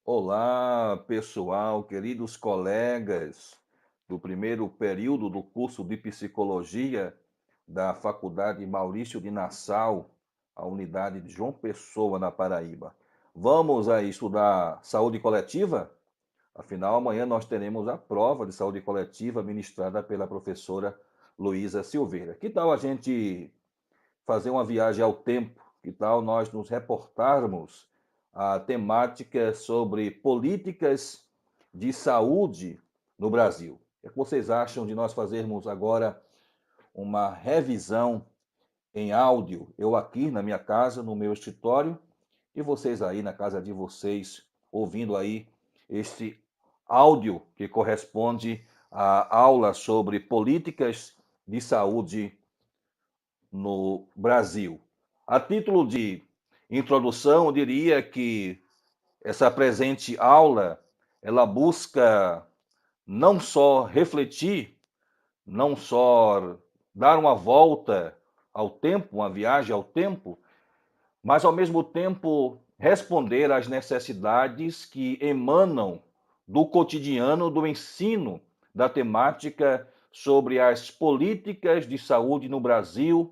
Olá, pessoal, queridos colegas do primeiro período do curso de Psicologia da Faculdade Maurício de Nassau, a unidade de João Pessoa, na Paraíba. Vamos aí estudar saúde coletiva? Afinal, amanhã nós teremos a prova de saúde coletiva ministrada pela professora Luísa Silveira. Que tal a gente fazer uma viagem ao tempo? Que tal nós nos reportarmos a temática sobre políticas de saúde no Brasil? O que vocês acham de nós fazermos agora uma revisão em áudio? Eu aqui na minha casa, no meu escritório, e vocês aí na casa de vocês, ouvindo aí este áudio que corresponde à aula sobre políticas de saúde no Brasil. A título de introdução, eu diria que essa presente aula, ela busca não só refletir, não só dar uma volta ao tempo, uma viagem ao tempo, mas ao mesmo tempo responder às necessidades que emanam do cotidiano do ensino da temática sobre as políticas de saúde no Brasil,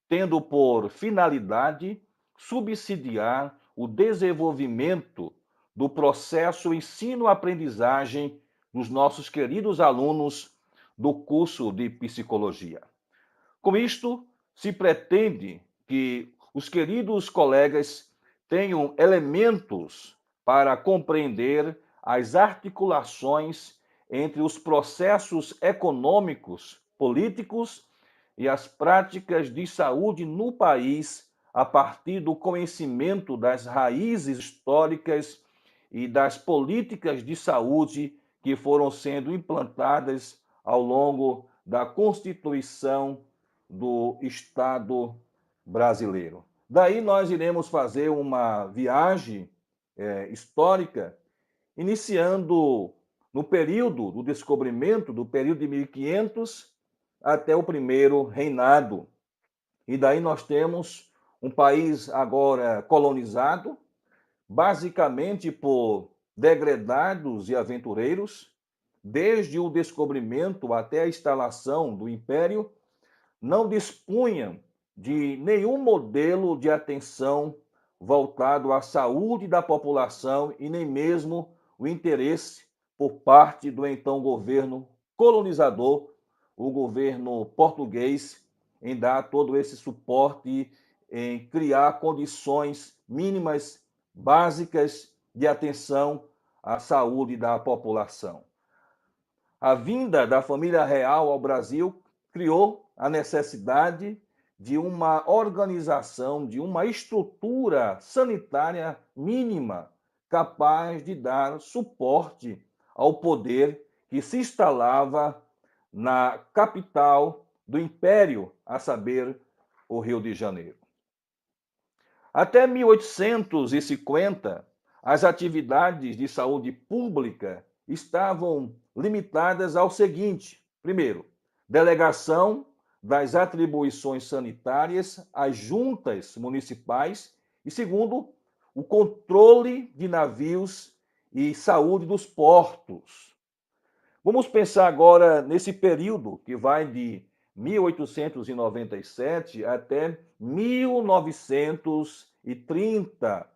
tendo por finalidade subsidiar o desenvolvimento do processo ensino-aprendizagem dos nossos queridos alunos do curso de psicologia. Com isto, se pretende que os queridos colegas tenham elementos para compreender as articulações entre os processos econômicos, políticos e as práticas de saúde no país a partir do conhecimento das raízes históricas e das políticas de saúde que foram sendo implantadas ao longo da Constituição do Estado brasileiro. Daí nós iremos fazer uma viagem histórica, iniciando no período do descobrimento, do período de 1500 até o primeiro reinado. E daí nós temos um país agora colonizado, basicamente por degredados e aventureiros, desde o descobrimento até a instalação do Império, não dispunham de nenhum modelo de atenção voltado à saúde da população e nem mesmo o interesse por parte do então governo colonizador, o governo português, em dar todo esse suporte, em criar condições mínimas, básicas de atenção à saúde da população. A vinda da família real ao Brasil criou a necessidade de uma organização, de uma estrutura sanitária mínima capaz de dar suporte ao poder que se instalava na capital do império, a saber, o Rio de Janeiro. Até 1850, as atividades de saúde pública estavam limitadas ao seguinte: primeiro, delegação das atribuições sanitárias às juntas municipais, e segundo, o controle de navios e saúde dos portos. Vamos pensar agora nesse período que vai de 1897 até 1930.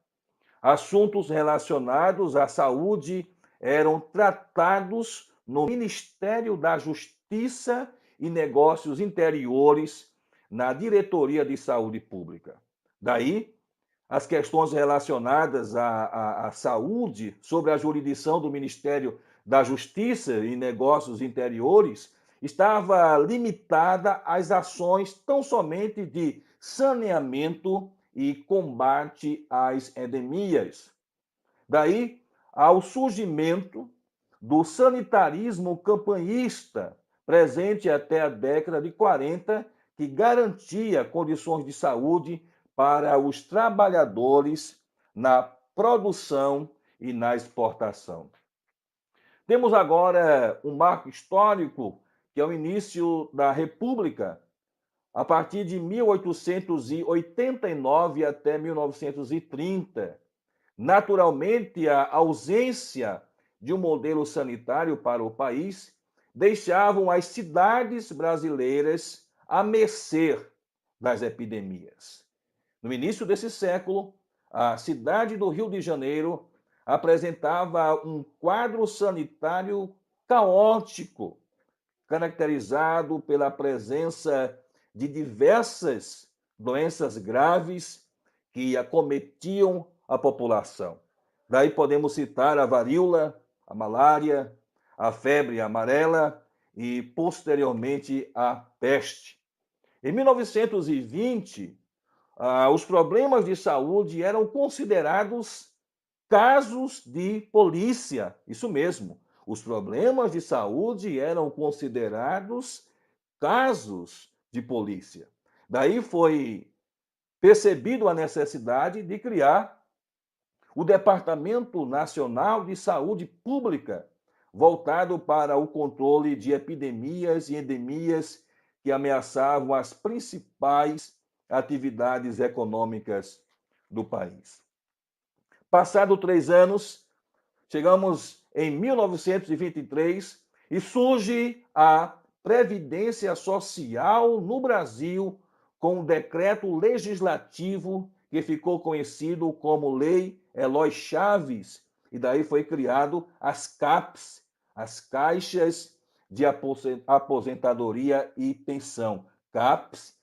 Assuntos relacionados à saúde eram tratados no Ministério da Justiça e Negócios Interiores, na Diretoria de Saúde Pública. Daí, as questões relacionadas à saúde, sobre a jurisdição do Ministério da Justiça e Negócios Interiores, estava limitada às ações tão somente de saneamento e combate às endemias. Daí ao surgimento do sanitarismo campanhista, presente até a década de 40, que garantia condições de saúde para os trabalhadores na produção e na exportação. Temos agora um marco histórico, que é o início da República, a partir de 1889 até 1930. Naturalmente, a ausência de um modelo sanitário para o país deixavam as cidades brasileiras à mercê das epidemias. No início desse século, a cidade do Rio de Janeiro apresentava um quadro sanitário caótico, caracterizado pela presença de diversas doenças graves que acometiam a população. Daí podemos citar a varíola, a malária, a febre amarela e, posteriormente, a peste. Em 1920, os problemas de saúde eram considerados casos de polícia. Isso mesmo. Os problemas de saúde eram considerados casos de polícia. Daí foi percebido a necessidade de criar o Departamento Nacional de Saúde Pública, voltado para o controle de epidemias e endemias que ameaçavam as principais atividades econômicas do país. Passado 3 anos, chegamos em 1923 e surge a Previdência Social no Brasil com um decreto legislativo que ficou conhecido como Lei Eloy Chaves, e daí foi criado as CAPs, as Caixas de Aposentadoria e Pensão. CAPs,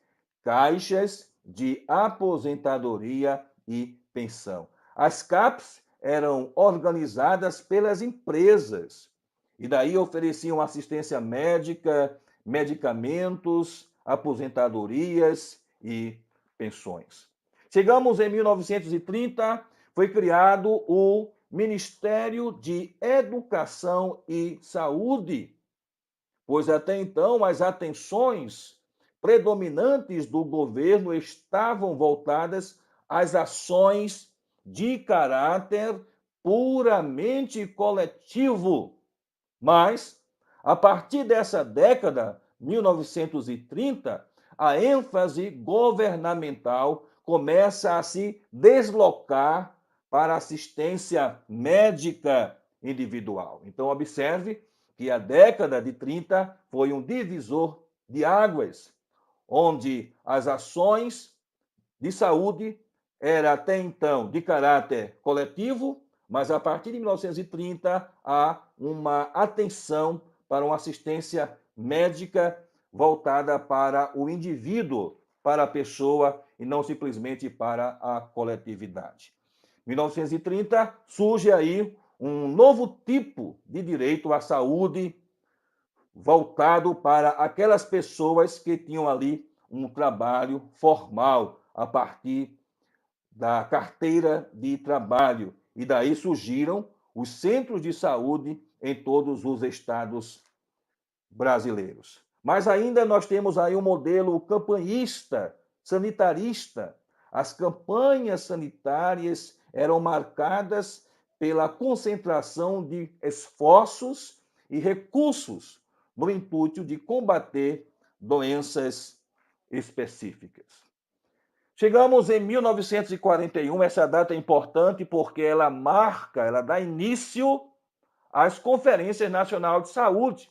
Caixas de Aposentadoria e Pensão. As CAPs eram organizadas pelas empresas e daí ofereciam assistência médica, medicamentos, aposentadorias e pensões. Chegamos em 1930, foi criado o Ministério de Educação e Saúde, pois até então as atenções predominantes do governo estavam voltadas às ações de caráter puramente coletivo. Mas, a partir dessa década, 1930, a ênfase governamental começa a se deslocar para a assistência médica individual. Então, observe que a década de 30 foi um divisor de águas, onde as ações de saúde eram até então de caráter coletivo, mas a partir de 1930 há uma atenção para uma assistência médica voltada para o indivíduo, para a pessoa e não simplesmente para a coletividade. Em 1930 surge aí um novo tipo de direito à saúde voltado para aquelas pessoas que tinham ali um trabalho formal a partir da carteira de trabalho. E daí surgiram os centros de saúde em todos os estados brasileiros. Mas ainda nós temos aí um modelo campanhista, sanitarista. As campanhas sanitárias eram marcadas pela concentração de esforços e recursos no intuito de combater doenças específicas. Chegamos em 1941, essa data é importante porque ela marca, ela dá início às Conferências Nacionais de Saúde.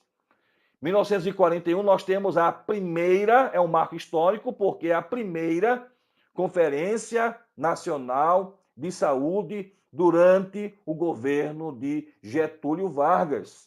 Em 1941, nós temos a primeira, é um marco histórico, porque é a primeira Conferência Nacional de Saúde durante o governo de Getúlio Vargas.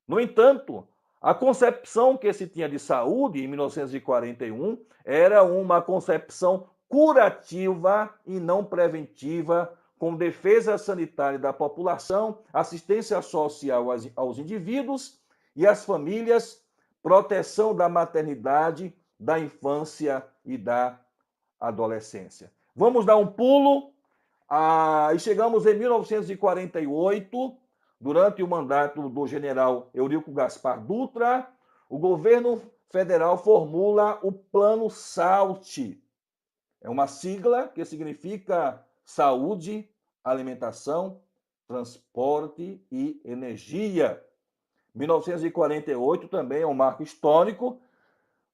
No entanto, a concepção que se tinha de saúde em 1941 era uma concepção curativa e não preventiva, com defesa sanitária da população, assistência social aos indivíduos e às famílias, proteção da maternidade, da infância e da adolescência. Vamos dar um pulo e chegamos em 1948, durante o mandato do general Eurico Gaspar Dutra, o governo federal formula o Plano SALT. É uma sigla que significa saúde, alimentação, transporte e energia. 1948 também é um marco histórico,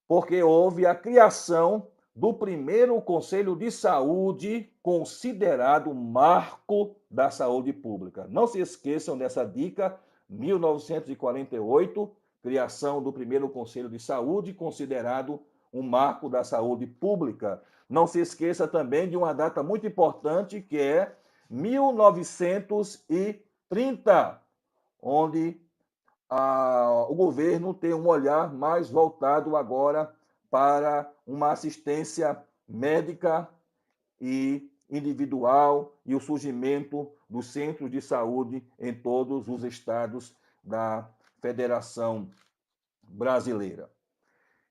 porque houve a criação do primeiro Conselho de Saúde, considerado marco da saúde pública. Não se esqueçam dessa dica, 1948, criação do primeiro Conselho de Saúde, considerado um marco da saúde pública. Não se esqueça também de uma data muito importante, que é 1930, onde o governo tem um olhar mais voltado agora para uma assistência médica e individual e o surgimento dos centros de saúde em todos os estados da Federação Brasileira.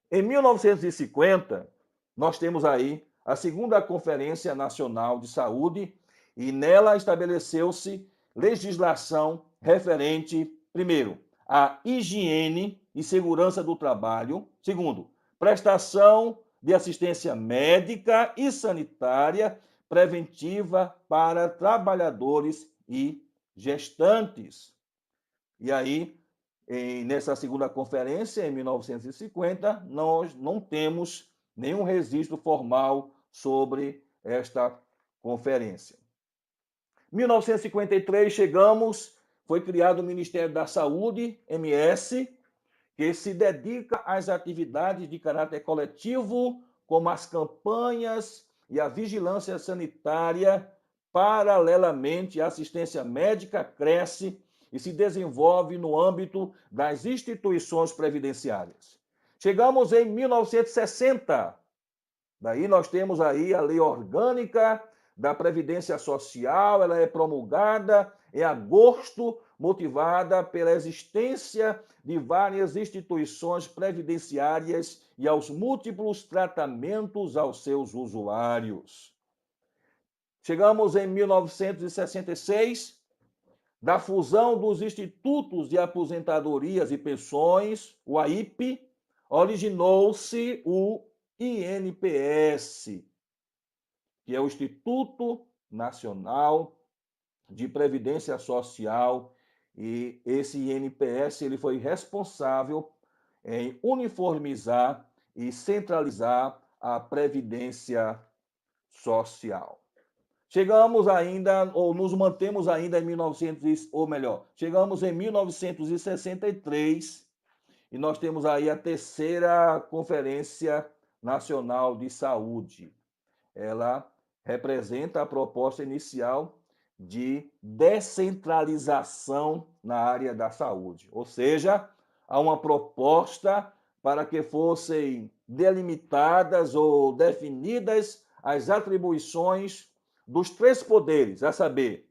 Em 1950, nós temos aí a segunda Conferência Nacional de Saúde e nela estabeleceu-se legislação referente, primeiro, à higiene e segurança do trabalho, segundo, prestação de assistência médica e sanitária preventiva para trabalhadores e gestantes. E aí, nessa segunda conferência, em 1950, nós não temos nenhum registro formal sobre esta conferência. Em 1953, foi criado o Ministério da Saúde, MS, que se dedica às atividades de caráter coletivo, como as campanhas e a vigilância sanitária. Paralelamente, a assistência médica cresce e se desenvolve no âmbito das instituições previdenciárias. Chegamos em 1960. Daí nós temos aí a Lei Orgânica da Previdência Social, ela é promulgada em agosto, motivada pela existência de várias instituições previdenciárias e aos múltiplos tratamentos aos seus usuários. Chegamos em 1966, da fusão dos Institutos de Aposentadorias e Pensões, o AIP, originou-se o INPS, que é o Instituto Nacional de Previdência Social, e esse INPS ele foi responsável em uniformizar e centralizar a previdência social. Chegamos ainda, ou nos mantemos ainda em 1900, ou melhor, chegamos em 1963 e nós temos aí a terceira Conferência Nacional de Saúde. Ela representa a proposta inicial de descentralização na área da saúde, ou seja, há uma proposta para que fossem delimitadas ou definidas as atribuições dos três poderes, a saber,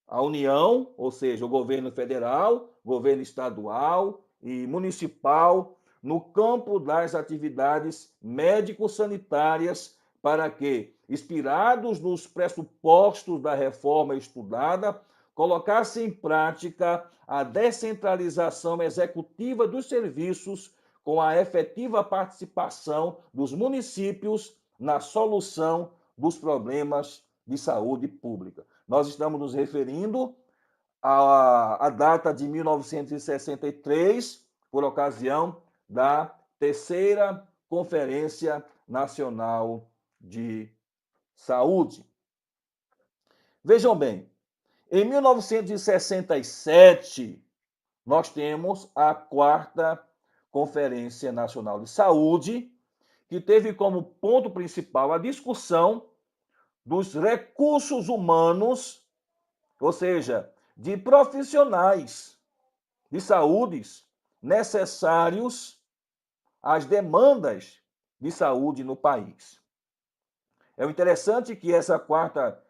a União, ou seja, o governo federal, governo estadual e municipal, no campo das atividades médico-sanitárias, para que, inspirados nos pressupostos da reforma estudada, colocasse em prática a descentralização executiva dos serviços com a efetiva participação dos municípios na solução dos problemas de saúde pública. Nós estamos nos referindo à data de 1963, por ocasião da terceira Conferência Nacional de Saúde. Vejam bem, em 1967, nós temos a quarta Conferência Nacional de Saúde, que teve como ponto principal a discussão dos recursos humanos, ou seja, de profissionais de saúde necessários às demandas de saúde no país. É interessante que essa quarta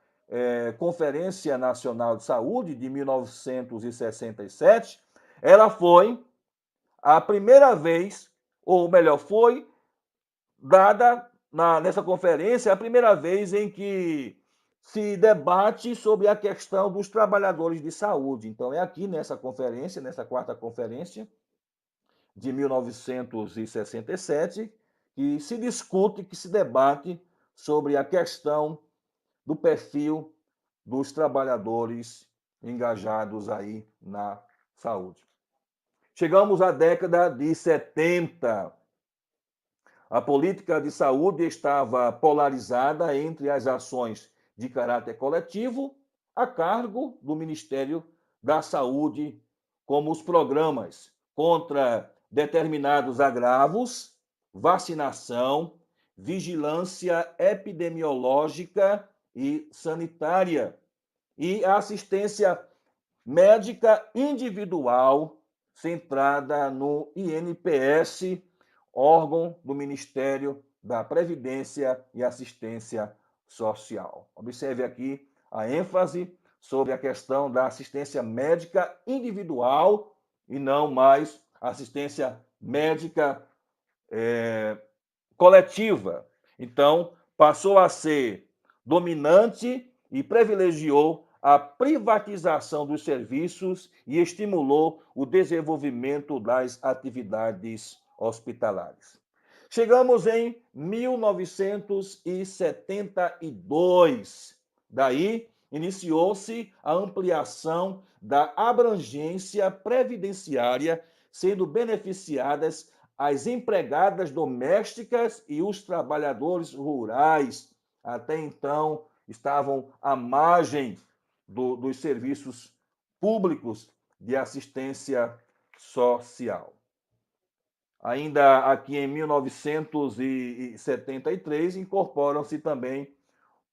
Conferência Nacional de Saúde, de 1967, ela foi a primeira vez, ou melhor, foi dada nessa conferência a primeira vez em que se debate sobre a questão dos trabalhadores de saúde. Então, é aqui nessa conferência, nessa quarta conferência de 1967, que se discute, que se debate sobre a questão do perfil dos trabalhadores engajados aí na saúde. Chegamos à década de 70. A política de saúde estava polarizada entre as ações de caráter coletivo a cargo do Ministério da Saúde, como os programas contra determinados agravos, vacinação, vigilância epidemiológica e sanitária e a assistência médica individual centrada no INPS, órgão do Ministério da Previdência e Assistência Social. Observe aqui a ênfase sobre a questão da assistência médica individual e não mais assistência médica coletiva. Então, passou a ser dominante e privilegiou a privatização dos serviços e estimulou o desenvolvimento das atividades hospitalares. Chegamos em 1972. Daí, iniciou-se a ampliação da abrangência previdenciária, sendo beneficiadas as empregadas domésticas e os trabalhadores rurais. Até então, estavam à margem dos serviços públicos de assistência social. Ainda aqui em 1973, incorporam-se também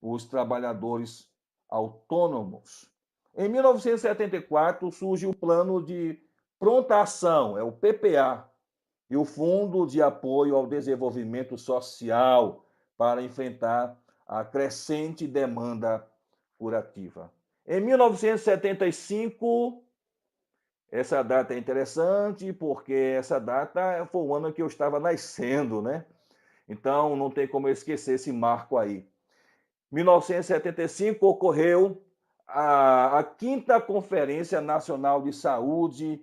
os trabalhadores autônomos. Em 1974, surge o Plano de Pronta Ação, é o PPA, e o Fundo de Apoio ao Desenvolvimento Social para enfrentar a crescente demanda curativa. Em 1975, essa data é interessante porque essa data foi o ano que eu estava nascendo, né? Então não tem como eu esquecer esse marco aí. Em 1975 ocorreu a quinta Conferência Nacional de Saúde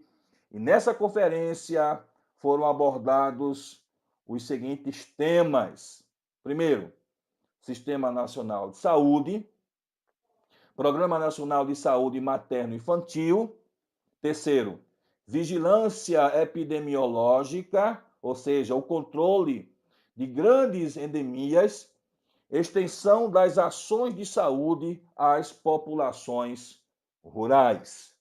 e nessa conferência foram abordados os seguintes temas. Primeiro, Sistema Nacional de Saúde, Programa Nacional de Saúde Materno-Infantil. Terceiro, vigilância epidemiológica, ou seja, o controle de grandes endemias, extensão das ações de saúde às populações rurais.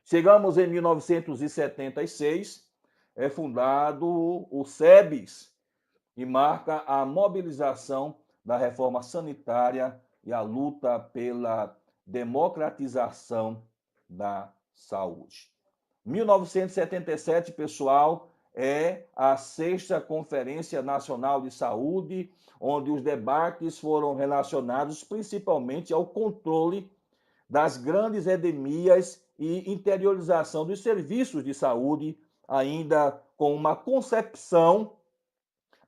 Chegamos em 1976, é fundado o SEBS e marca a mobilização da reforma sanitária e a luta pela democratização da saúde. 1977, pessoal, é a sexta Conferência Nacional de Saúde, onde os debates foram relacionados principalmente ao controle das grandes endemias e interiorização dos serviços de saúde, ainda com uma concepção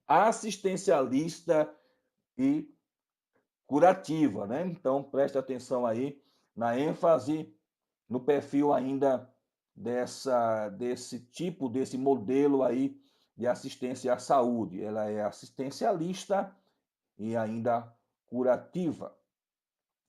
assistencialista e curativa, né? Então, preste atenção aí na ênfase, no perfil ainda desse modelo aí de assistência à saúde. Ela é assistencialista e ainda curativa.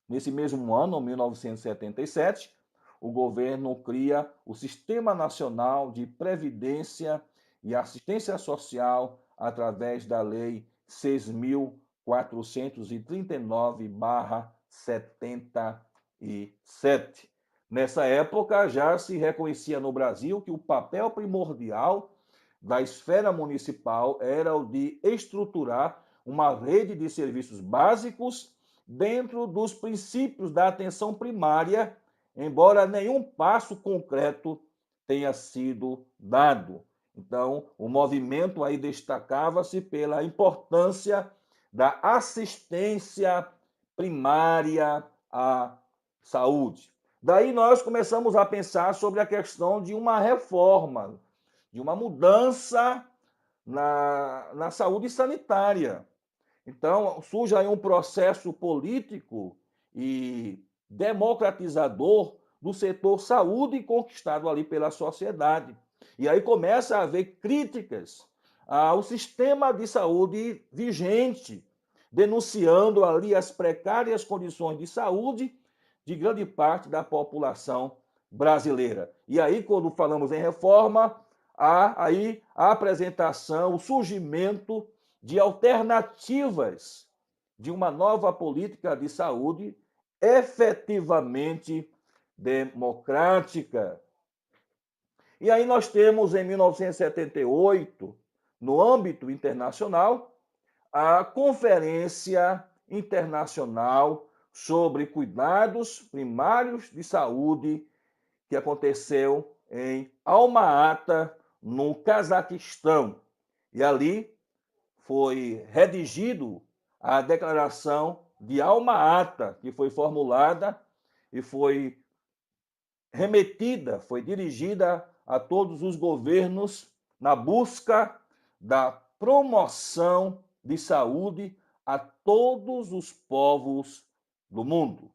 Nesse mesmo ano, 1977, o governo cria o Sistema Nacional de Previdência e Assistência Social através da Lei 6.439/77. Nessa época, já se reconhecia no Brasil que o papel primordial da esfera municipal era o de estruturar uma rede de serviços básicos dentro dos princípios da atenção primária, embora nenhum passo concreto tenha sido dado. Então, o movimento aí destacava-se pela importância da assistência primária à saúde. Daí nós começamos a pensar sobre a questão de uma reforma, de uma mudança na saúde sanitária. Então, surge aí um processo político e democratizador do setor saúde conquistado ali pela sociedade. E aí começa a haver críticas ao sistema de saúde vigente, denunciando ali as precárias condições de saúde de grande parte da população brasileira. E aí, quando falamos em reforma, há aí a apresentação, o surgimento de alternativas de uma nova política de saúde efetivamente democrática. E aí nós temos, em 1978, no âmbito internacional, a Conferência Internacional sobre Cuidados Primários de Saúde, que aconteceu em Alma-Ata, no Cazaquistão. E ali foi redigido a Declaração de Alma-Ata, que foi formulada e foi remetida, foi dirigida a todos os governos na busca da promoção de saúde a todos os povos do mundo.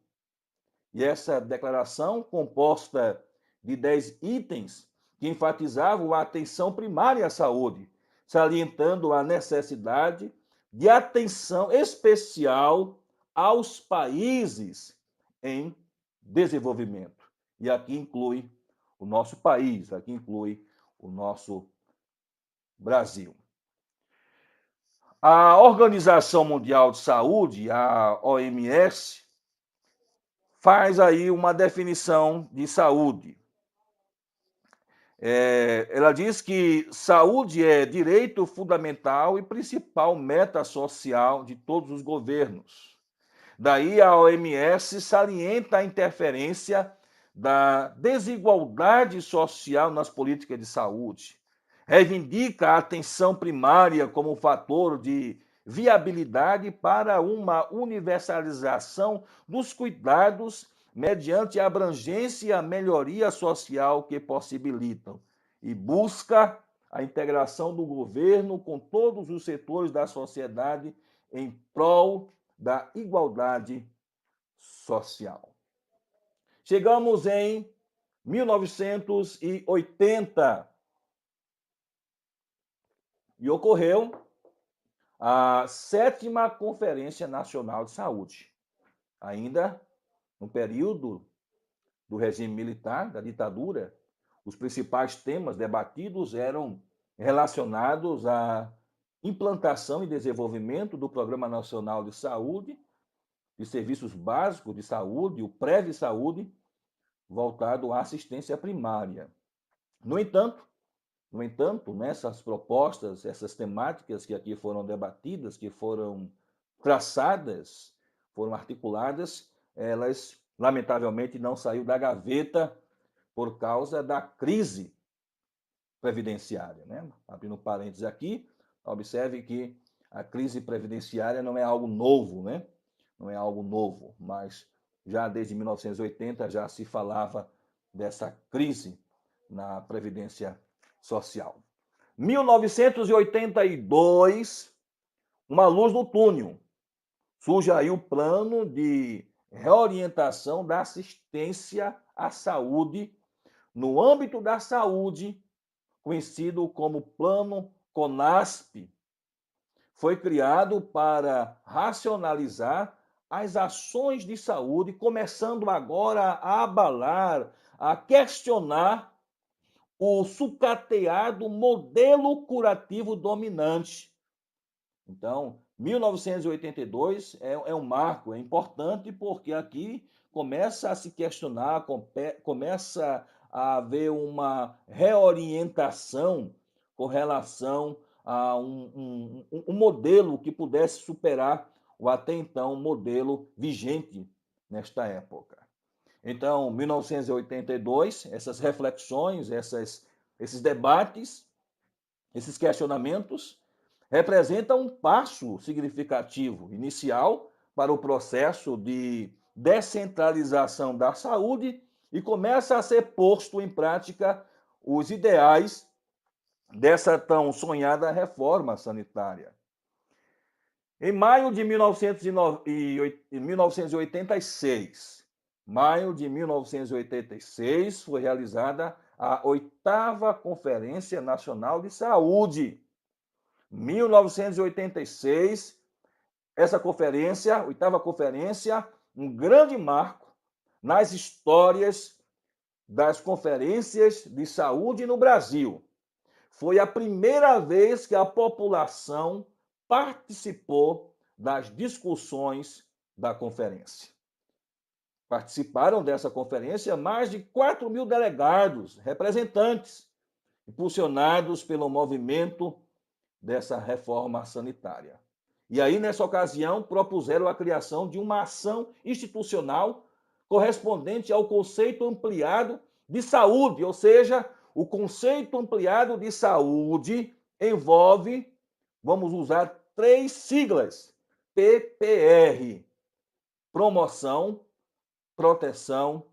E essa declaração, composta de 10 itens, que enfatizavam a atenção primária à saúde, salientando a necessidade de atenção especial aos países em desenvolvimento. E aqui inclui o nosso país, aqui inclui o nosso Brasil. A Organização Mundial de Saúde, a OMS, faz aí uma definição de saúde. Ela diz que saúde é direito fundamental e principal meta social de todos os governos. Daí a OMS salienta a interferência da desigualdade social nas políticas de saúde. Reivindica a atenção primária como fator de viabilidade para uma universalização dos cuidados mediante a abrangência e a melhoria social que possibilitam, e busca a integração do governo com todos os setores da sociedade em prol da igualdade social. Chegamos em 1980 e ocorreu a 7ª Conferência Nacional de Saúde, ainda no período do regime militar, da ditadura. Os principais temas debatidos eram relacionados à implantação e desenvolvimento do Programa Nacional de Saúde, de serviços básicos de saúde, o Prev-Saúde, voltado à assistência primária. No entanto, nessas propostas, essas temáticas que aqui foram debatidas, que foram traçadas, foram articuladas, elas, lamentavelmente, não saíram da gaveta por causa da crise previdenciária, né? Abrindo parênteses aqui, observe que a crise previdenciária não é algo novo, né? Não é algo novo, mas já desde 1980 já se falava dessa crise na previdência social. 1982, uma luz no túnel. Surge aí o plano de reorientação da assistência à saúde no âmbito da saúde, conhecido como Plano CONASP. Foi criado para racionalizar as ações de saúde, começando agora a abalar, a questionar o sucateado modelo curativo dominante. Então, 1982 é um marco, é importante, porque aqui começa a se questionar, começa a haver uma reorientação com relação a um modelo que pudesse superar o até então modelo vigente nesta época. Então, 1982, essas reflexões, esses debates, esses questionamentos representam um passo significativo inicial para o processo de descentralização da saúde e começa a ser posto em prática os ideais dessa tão sonhada reforma sanitária. Em maio de 1986, foi realizada a 8ª Conferência Nacional de Saúde. 1986, essa conferência, 8ª conferência, um grande marco nas histórias das conferências de saúde no Brasil. foi a primeira vez que a população participou das discussões da conferência. Participaram dessa conferência mais de 4 mil delegados, representantes, impulsionados pelo movimento dessa reforma sanitária. E aí, nessa ocasião, propuseram a criação de uma ação institucional correspondente ao conceito ampliado de saúde, ou seja, o conceito ampliado de saúde envolve, vamos usar 3 siglas, PPR: promoção, proteção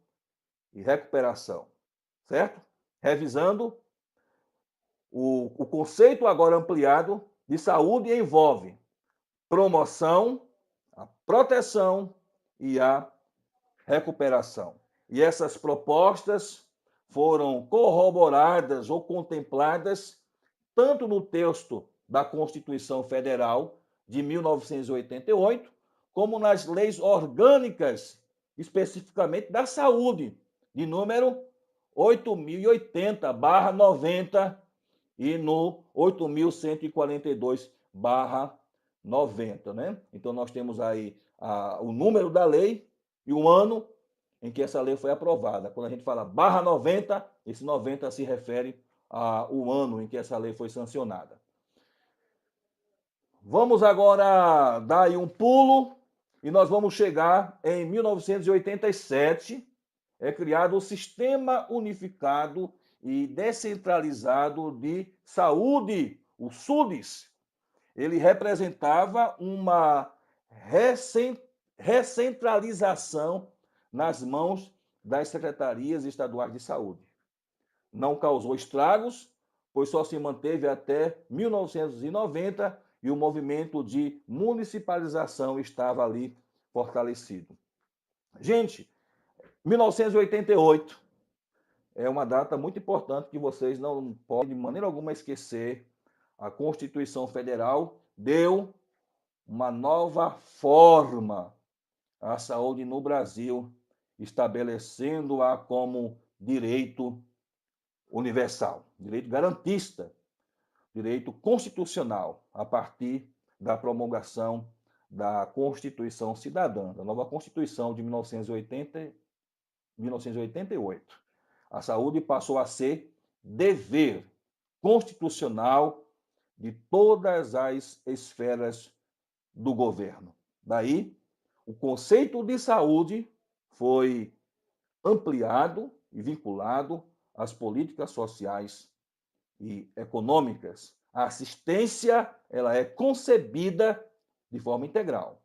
e recuperação, certo? Revisando, o conceito agora ampliado de saúde envolve promoção, a proteção e a recuperação. E essas propostas foram corroboradas ou contempladas tanto no texto da Constituição Federal de 1988, como nas leis orgânicas, especificamente da saúde, de número 8.080/90 e no 8.142/90, né? Então nós temos aí o número da lei e o ano em que essa lei foi aprovada. Quando a gente fala /90, esse 90 se refere ao ano em que essa lei foi sancionada. Vamos agora dar aí um pulo e nós vamos chegar em 1987. É criado o Sistema Unificado e Descentralizado de Saúde, o SUDES. Ele representava uma recentralização nas mãos das secretarias estaduais de saúde. Não causou estragos, pois só se manteve até 1990 e o movimento de municipalização estava ali fortalecido. Gente, 1988 é uma data muito importante que vocês não podem de maneira alguma esquecer. A Constituição Federal deu uma nova forma à saúde no Brasil, estabelecendo-a como direito universal, direito garantista, direito constitucional, a partir da promulgação da Constituição Cidadã, da nova Constituição de 1988. A saúde passou a ser dever constitucional de todas as esferas do governo. Daí, o conceito de saúde foi ampliado e vinculado às políticas sociais e econômicas. A assistência, ela é concebida de forma integral.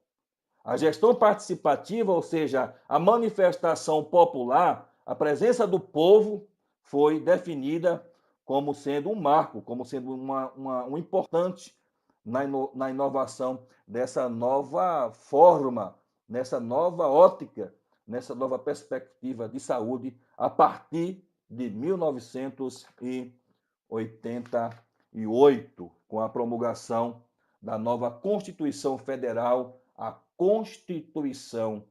A gestão participativa, ou seja, a manifestação popular, a presença do povo, foi definida como sendo um marco, como sendo um importante na inovação dessa nova forma, nessa nova ótica, nessa nova perspectiva de saúde a partir de 1988, com a promulgação da nova Constituição Federal, a Constituição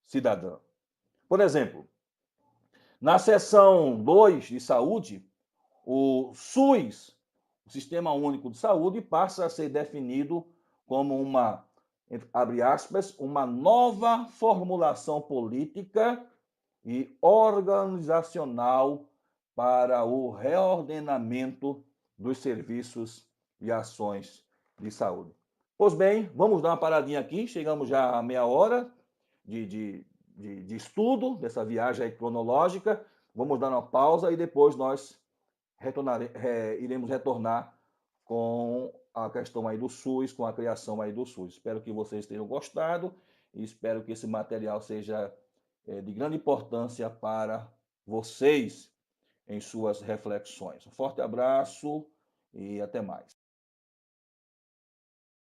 Cidadã. Por exemplo, na seção 2 de saúde, o SUS, o Sistema Único de Saúde, passa a ser definido como uma, abre aspas, uma nova formulação política e organizacional para o reordenamento dos serviços e ações de saúde. Pois bem, vamos dar uma paradinha aqui, chegamos já a meia hora de estudo dessa viagem cronológica. Vamos dar uma pausa e depois nós iremos retornar com a questão aí do SUS, com a criação aí do SUS. Espero que vocês tenham gostado e espero que esse material seja de grande importância para vocês em suas reflexões. Um forte abraço e até mais.